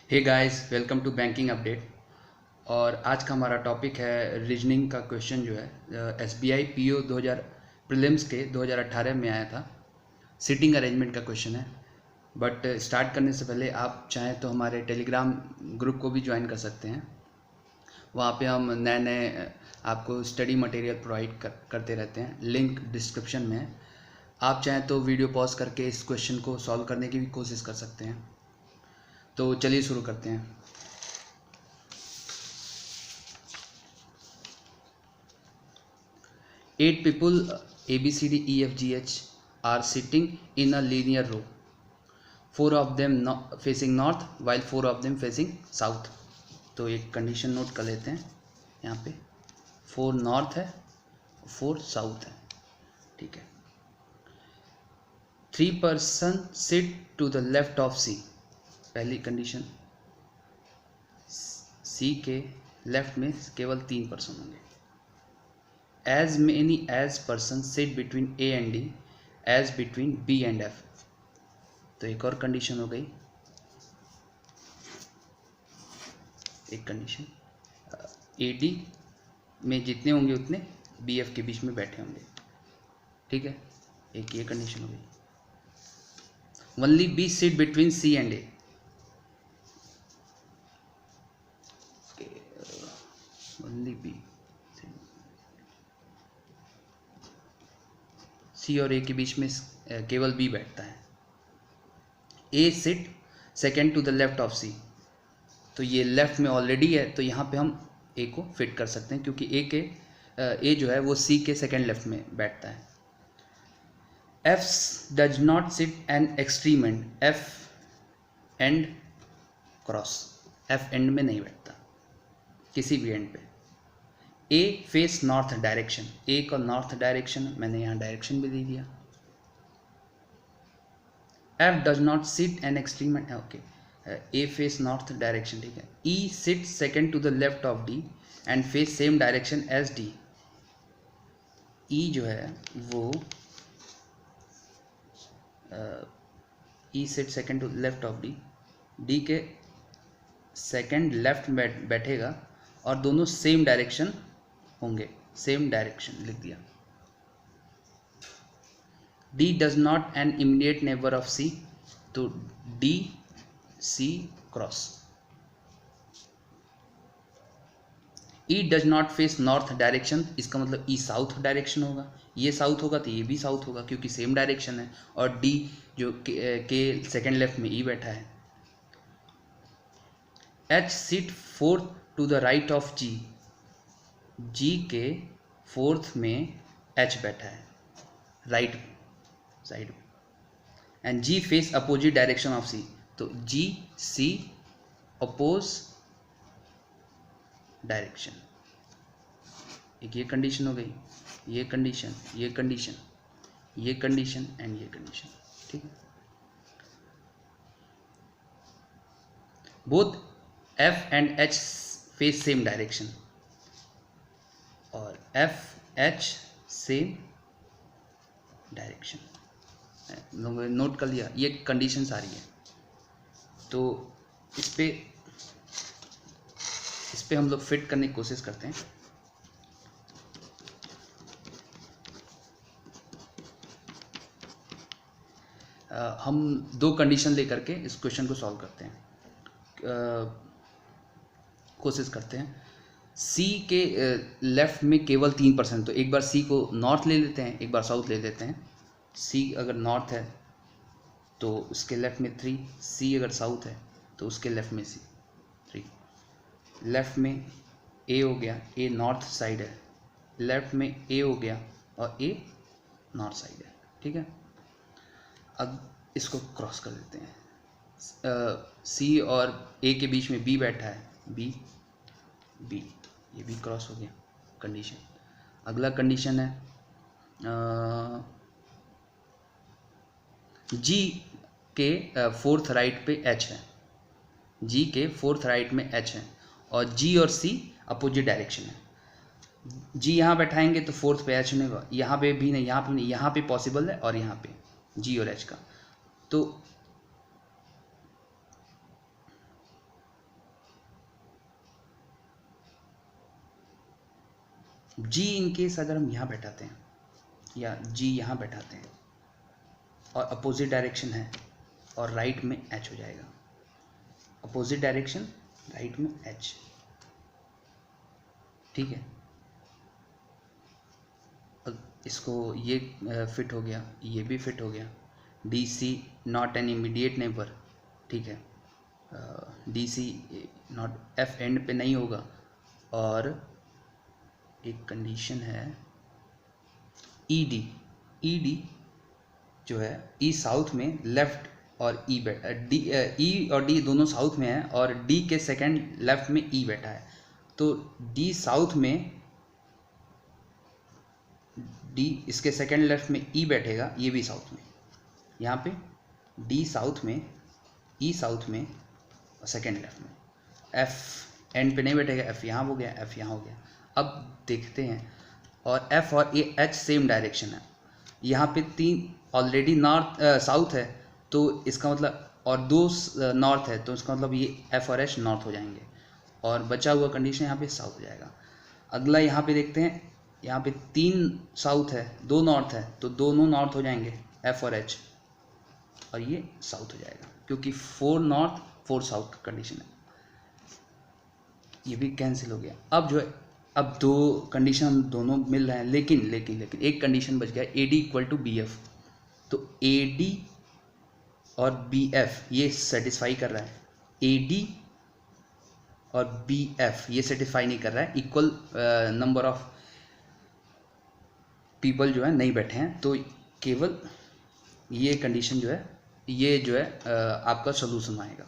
Hey guys, welcome to banking update. और आज का हमारा टॉपिक है रीजनिंग का क्वेश्चन जो है एसबीआई पीओ 2000 प्रीलिम्स के 2018 में आया था। सीटिंग अरेंजमेंट का क्वेश्चन है। बट स्टार्ट करने से पहले आप चाहें तो हमारे टेलीग्राम ग्रुप को भी ज्वाइन कर सकते हैं। वहाँ पे हम नए नए आपको स्टडी मटेरियल प्रोवाइड करते रहते हैं। लिंक डिस्क्रिप्शन में है। आप चाहें तो वीडियो पॉज करके इस क्वेश्चन को सॉल्व करने की भी कोशिश कर सकते हैं। तो चलिए शुरू करते हैं। Eight people A B C D E F G H are sitting in a linear row. Four of them facing north while four of them facing south. तो एक कंडीशन नोट कर लेते हैं। यहाँ पे 4 नॉर्थ है, 4 साउथ है। ठीक है। 3 person sit to the left of C. पहली कंडीशन, C के लेफ्ट में केवल 3 पर्सन होंगे। As many as persons sit between A and D as between B and F. तो एक और कंडीशन हो गई। एक कंडीशन AD में जितने होंगे उतने BF के बीच में बैठे होंगे। ठीक है, एक ये कंडीशन हो गई। Only B sit between C and A. Only B, C और A के बीच में केवल B बैठता है। A sit second to the left of C। तो ये लेफ्ट में ऑलरेडी है, तो यहाँ पे हम A को फिट कर सकते हैं क्योंकि A जो है वो C के सेकेंड लेफ्ट में बैठता है। F does not sit an extreme end, F end cross, F end में नहीं बैठता किसी भी एंड पे। A face north direction, A का नॉर्थ डायरेक्शन मैंने यहाँ डायरेक्शन भी दे दिया। F does not sit an extreme end, okay, A face north direction. ठीक है। E sit second to the left of D and face same direction as D। E जो है वो E sit second to left of D, D के second left में बैठेगा और दोनों सेम डायरेक्शन होंगे। सेम डायरेक्शन लिख दिया। D does not an immediate neighbour of C, तो D C cross. E does not face north direction, इसका मतलब E साउथ डायरेक्शन होगा। ये साउथ होगा तो ये भी साउथ होगा क्योंकि सेम डायरेक्शन है। और D जो के सेकेंड लेफ्ट में E बैठा है। H sit fourth to the right of G, G के फोर्थ में H बैठा है राइट साइड में। And G face opposite direction of C, तो G C अपोज डायरेक्शन। एक ये कंडीशन हो गई, ये कंडीशन, ये कंडीशन, ये कंडीशन एंड ये कंडीशन। ठीक है। Both F and H face same direction और F H सेम डायरेक्शन। लोगों ने नोट कर लिया, ये कंडीशन सारी है। तो इस पे हम लोग फिट करने की कोशिश करते हैं। हम दो कंडीशन लेकर के इस क्वेश्चन को सॉल्व करते हैं। कोशिश करते हैं। C के लेफ्ट में केवल 3%, तो एक बार C को नॉर्थ ले लेते हैं, एक बार साउथ ले लेते हैं। C अगर नॉर्थ है तो उसके लेफ्ट में 3, C अगर साउथ है तो उसके लेफ्ट में 3। लेफ्ट में A हो गया, A नॉर्थ साइड है, लेफ्ट में A हो गया और A नॉर्थ साइड है। ठीक है। अब इसको क्रॉस कर देते हैं। C और A के बीच में B बैठा है, B ये भी क्रॉस हो गया कंडीशन। अगला कंडीशन है G के फोर्थ राइट पे H है, G के फोर्थ राइट में H है और G और C अपोजिट डायरेक्शन है। G यहाँ बैठाएंगे तो फोर्थ पे H होगा, यहाँ पे भी नहीं, यहाँ पे नहीं, यहाँ पे पॉसिबल है और यहाँ पे G और H का। तो जी इन केस अगर हम यहाँ बैठाते हैं या जी यहाँ बैठाते हैं और अपोजिट डायरेक्शन है और राइट में एच हो जाएगा, अपोजिट डायरेक्शन राइट में एच, ठीक है। इसको ये फिट हो गया, ये भी फिट हो गया। D C not an immediate neighbour, ठीक है, D C not F end पे नहीं होगा। और एक कंडीशन है ई डी, ई डी जो है ई साउथ में लेफ्ट और ई बैठा, डी ई और डी दोनों साउथ में है और डी के सेकंड लेफ्ट में ई बैठा है, तो डी साउथ में, डी इसके सेकंड लेफ्ट में ई बैठेगा, ये भी साउथ में, यहाँ पे डी साउथ में, ई साउथ में और सेकंड लेफ्ट में। एफ एंड पे नहीं बैठेगा, एफ यहाँ हो गया, एफ यहाँ हो गया। अब देखते हैं, और एफ और ए एच सेम डायरेक्शन है, यहाँ पे तीन ऑलरेडी नॉर्थ साउथ है, तो इसका मतलब, और दो नॉर्थ है, तो इसका मतलब ये एफ और एच नॉर्थ हो जाएंगे और बचा हुआ कंडीशन यहाँ पे साउथ हो जाएगा। अगला यहाँ पे देखते हैं, यहाँ पे तीन साउथ है, दो नॉर्थ है, तो दोनों नॉर्थ हो जाएंगे एफ और एच, और ये साउथ हो जाएगा क्योंकि 4 नॉर्थ 4 साउथ का कंडीशन है। ये भी कैंसिल हो गया। अब जो है, अब दो कंडीशन हम दोनों मिल रहे हैं, लेकिन एक कंडीशन बच गया, A D equal to B F. तो ए डी और बी एफ ये सेटिस्फाई कर रहा है, ए डी और बी एफ ये सेटिस्फाई नहीं कर रहा है, इक्वल नंबर ऑफ पीपल जो है नहीं बैठे हैं, तो केवल ये कंडीशन जो है, ये जो है आपका सोल्यूशन आएगा,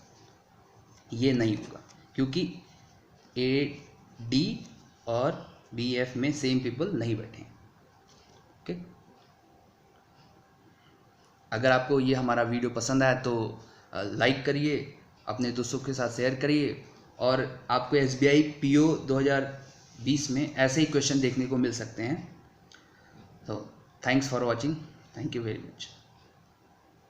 ये नहीं होगा क्योंकि ए डी और बी एफ में सेम पीपल नहीं बैठे हैं। ओके, अगर आपको ये हमारा वीडियो पसंद आया तो लाइक करिए, अपने दोस्तों के साथ शेयर करिए, और आपको SBI PO 2020 में ऐसे ही क्वेश्चन देखने को मिल सकते हैं। तो thanks for watching, thank you very much.